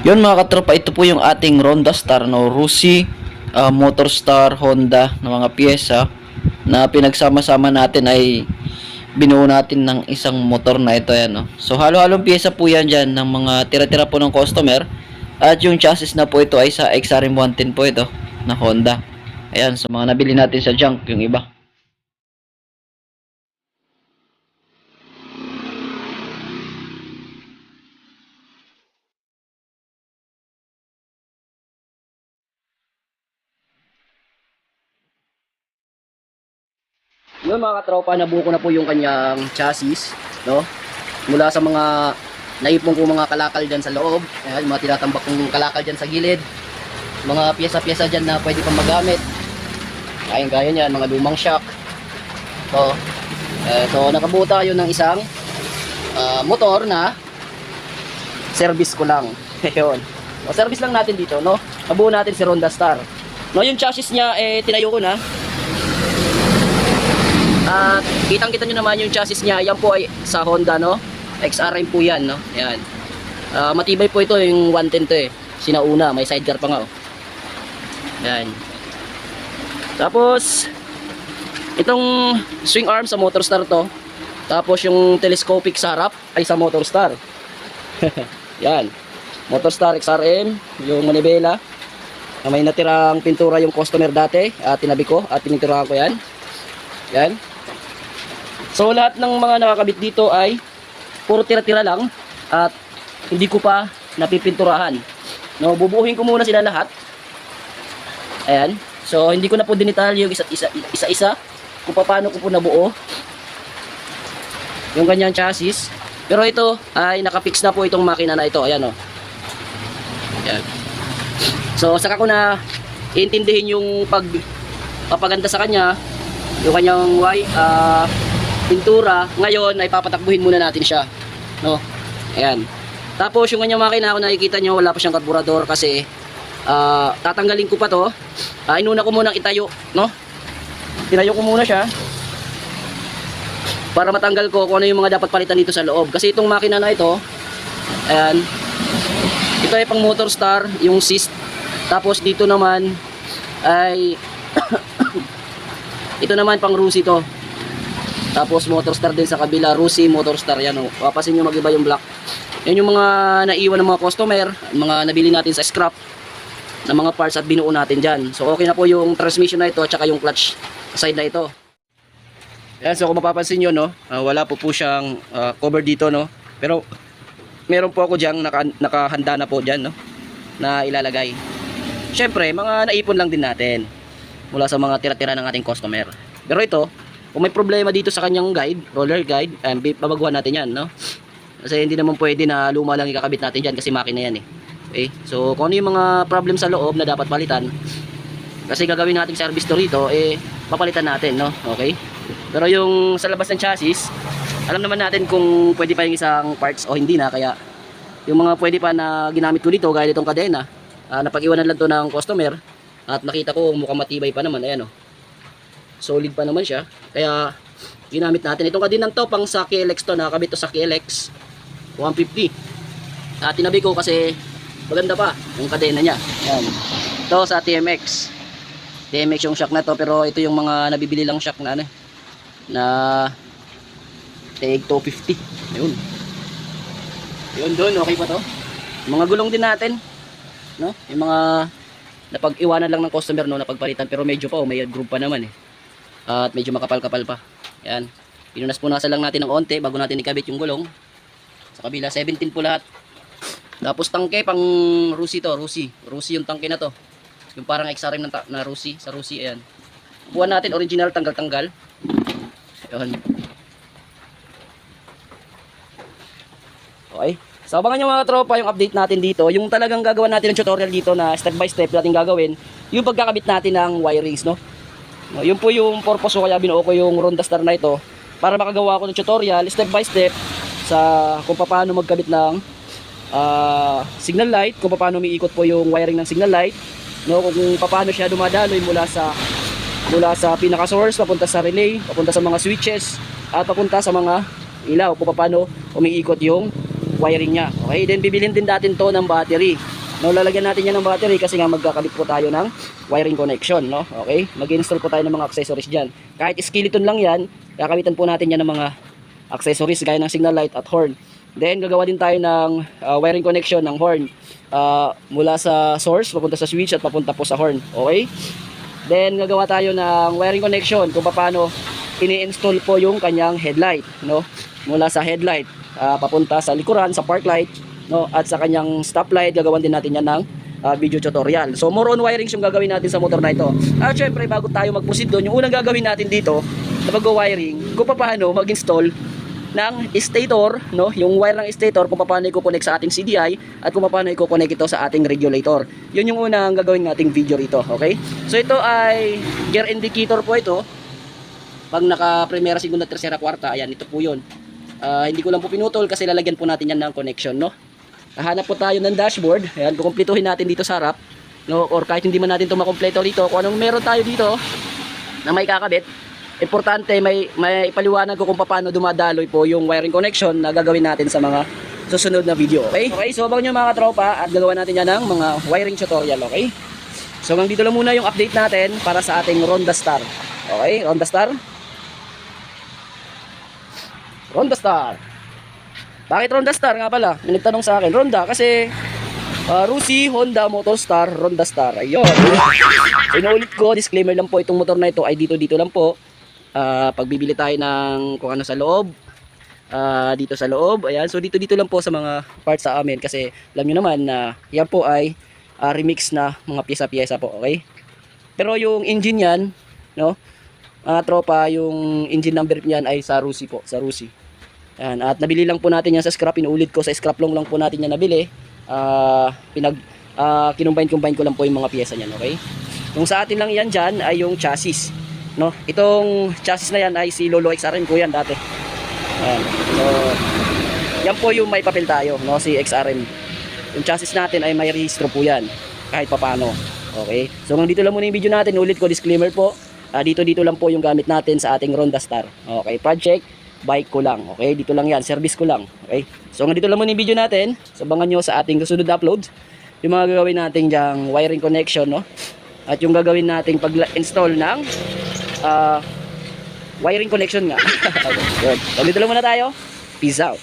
Yun mga katropa, ito po yung ating Ronda Star, no? Rusi, Motor Star, Honda na mga pyesa na pinagsama-sama natin ay binuo natin ng isang motor na ito yan, no? So halo-halong pyesa po yan dyan ng mga tira-tira po ng customer. At yung chassis na po ito ay sa XRM 110 po ito na Honda. Ayan, so mga nabili natin sa junk yung iba. Yun mga katropa, nabuo ko na po yung kanyang chassis, no? Mula sa mga naipon kong mga kalakal dyan sa loob, ayan, mga tinatambak kong kalakal dyan sa gilid, mga pyesa-pyesa dyan na pwede pang magamit, ayun gaya nyan, mga lumang shock. So nakabuo tayo ng isang motor na service ko lang. Ayun, o service lang natin dito, no? Nabuo natin si Ronda Star, no? Yung chassis niya tinayo ko na. At kitang-kita nyo naman yung chassis niya. Yan po ay sa Honda, no? XRM po yan, no? Yan. Matibay po ito, yung 110 to eh. Sinauna, may sidecar pa nga, oh. Yan. Tapos itong swing arm sa Motor Star to. Tapos yung telescopic sa harap ay sa Motor Star. Yan. Motor Star XRM, yung manibela na may natirang pintura yung customer dati. Tinabi ko at pininturahan ko yan. Yan. So lahat ng mga nakakabit dito ay puro tira-tira lang at hindi ko pa napipinturahan. No, bubuuhin ko muna sila lahat. Ayan. So hindi ko na po dinitalyo yung isa-isa kung paano ko po nabuo yung kanyang chassis. Pero ito ay nakapix na po itong makina na ito. Ayan, oh. Ayan. So saka ko na iintindihin yung pagpapaganda sa kanya, yung kanyang pintura. Ngayon ay papatakbuhin muna natin siya, no? Ayan. Tapos yung kanyang makina, kung nakikita nyo, wala pa siyang karburador kasi tatanggalin ko pa to. Inuna ko muna itayo, no? Tinayo ko muna siya para matanggal ko kung ano yung mga dapat palitan dito sa loob. Kasi itong makina na ito, ayan, ito ay pang Motor Star, yung assist. Tapos dito naman ay ito naman pang Rusi to. Tapos Motor Star din sa kabila, Rusi, Motor Star, yan, oh. Papasin nyo mag-iba yung block. Yan yung mga naiwan ng mga customer, mga nabili natin sa scrap na mga parts at binuo natin dyan. So okay na po yung transmission na ito at saka yung clutch side na ito. Yan, so kung mapapansin nyo, no, wala po siyang cover dito, no. Pero meron po ako dyan, nakahanda na po dyan, no, na ilalagay. Syempre, mga naipon lang din natin mula sa mga tira-tira ng ating customer. Pero ito, kung may problema dito sa kanyang guide, roller guide, babaguhan natin yan, no? Kasi hindi naman pwede na luma lang ikakabit natin dyan kasi makina yan, eh. Okay? So kung ano yung mga problem sa loob na dapat palitan, kasi gagawin natin service to rito, papalitan natin, no? Okay? Pero yung sa labas ng chassis, alam naman natin kung pwede pa yung isang parts o hindi na. Kaya yung mga pwede pa na ginamit ko dito, gaya itong kadena, napag-iwanan lang to ng customer. At nakita ko mukhang matibay pa naman. Ayan, oh. Solid pa naman siya. Kaya ginamit natin. Itong kadena to pang sa KLX to. Nakakabit to sa KLX 150. Tinabi ko kasi maganda pa yung kadena niya. Ayan. Ito sa TMX. TMX yung shock na to. Pero ito yung mga nabibili lang shock na na TEG 250. Ayun. Yun doon. Okay pa to. Mga gulong din natin. No? Yung mga napag-iwanan lang ng customer, no, napagpalitan, pero medyo pa, may groove pa naman, eh. At medyo makapal-kapal pa. Yan. Pinunas-punasan lang natin ng onte bago natin ikabit yung gulong. Sa kabila 17 po lahat. Tapos tangke pang Rusi to, Rusi yung tangke na to. Yung parang XRM na Rusi, sa Rusi, ayan. Buwan natin original, tanggal-tanggal. Ayun. Okay. So abangan nyo mga tropa yung update natin dito. Yung talagang gagawa natin ng tutorial dito na step by step natin gagawin, yung pagkakabit natin ng wirings, no? Yun po yung purpose ko, kaya binuo ko yung Ronda Star na ito para makagawa ko ng tutorial step by step sa kung paano magkabit ng signal light, kung paano umiikot po yung wiring ng signal light, no? Kung paano siya dumadaloy mula sa pinaka source papunta sa relay, papunta sa mga switches at papunta sa mga ilaw, kung paano umiikot yung wiring niya. Okay, then bibilhin din natin to ng battery. No, lalagyan natin yan ng battery kasi nga magkakabit po tayo ng wiring connection, no? Okay? Mag-install po tayo ng mga accessories diyan. Kahit skeleton lang yan, kakabitan po natin yan ng mga accessories gaya ng signal light at horn. Then gagawa din tayo ng wiring connection ng horn. Mula sa source papunta sa switch at papunta po sa horn. Okay? Then gagawa tayo ng wiring connection kung paano ini-install po yung kanyang headlight, no? Mula sa headlight papunta sa likuran, sa park light, no, at sa kanyang stoplight. Gagawin din natin yan ng video tutorial. So more on wirings yung gagawin natin sa motor na ito. At syempre bago tayo mag-proceed doon, yung unang gagawin natin dito na pag-wiring, kung paano mag-install ng stator, no, yung wire ng stator, kung paano i-connect sa ating CDI at kung paano i-connect ito sa ating regulator. Yun yung unang gagawin nating video rito, okay? So ito ay gear indicator po ito. Pag naka primera, segunda, tercera, kwarta, ayan, ito po yun. Hindi ko lang po pinutol kasi lalagyan po natin yan ng connection, no? Hanap po tayo ng dashboard. Ayan, kukumpletuhin natin dito sa harap, no? Or kahit hindi man natin ito makumpleto rito, kung anong meron tayo dito na may kakabit, importante may ipaliwanag ko kung paano dumadaloy po yung wiring connection na gagawin natin sa mga susunod na video. Okay? Okay, so abangan nyo mga tropa at gagawa natin yan ng mga wiring tutorial. Okay? So hanggang dito lang muna yung update natin para sa ating Ronda Star. Okay? Ronda Star. Ronda Star. Bakit Ronda Star nga pala? May nagtanong sa akin. Ronda kasi Rusi, Honda, Motorstar, Ronda Star. Ayun. So inuulit ko, disclaimer lang po, itong motor na ito ay dito lang po. Pagbibili tayo ng kung ano sa loob, dito sa loob, ayan, so dito lang po sa mga parts sa amin kasi alam nyo naman na yan po ay remix na mga pyesa-pyesa po, okay? Pero yung engine yan, no, tropa, yung engine number niyan ay sa Rusi po, sa Rusi. Ayan, at nabili lang po natin yan sa scrap, inuulit ko, sa scrap lang po natin yan nabili. Kinumbine ko lang po yung mga pyesa niyan, okay? Yung sa atin lang yan dyan ay yung chassis, no? Itong chassis na yan ay si Lolo XRM ko yan dati. Ayan. So yan po yung may papel tayo, no? Si XRM. Yung chassis natin ay may rehistro po yan kahit papano. Okay? So hanggang dito lang muna yung video natin. Ulit ko, disclaimer po, dito lang po yung gamit natin sa ating Ronda Star. Okay? Project bike ko lang. Okay? Dito lang yan, service ko lang. Okay? So hanggang dito lang muna yung video natin. So abangan nyo sa ating susunod na upload yung mga gagawin natin dyang wiring connection, no? At yung gagawin nating pag-install ng wiring connection nga. Okay, good. So dito lang muna tayo. Peace out.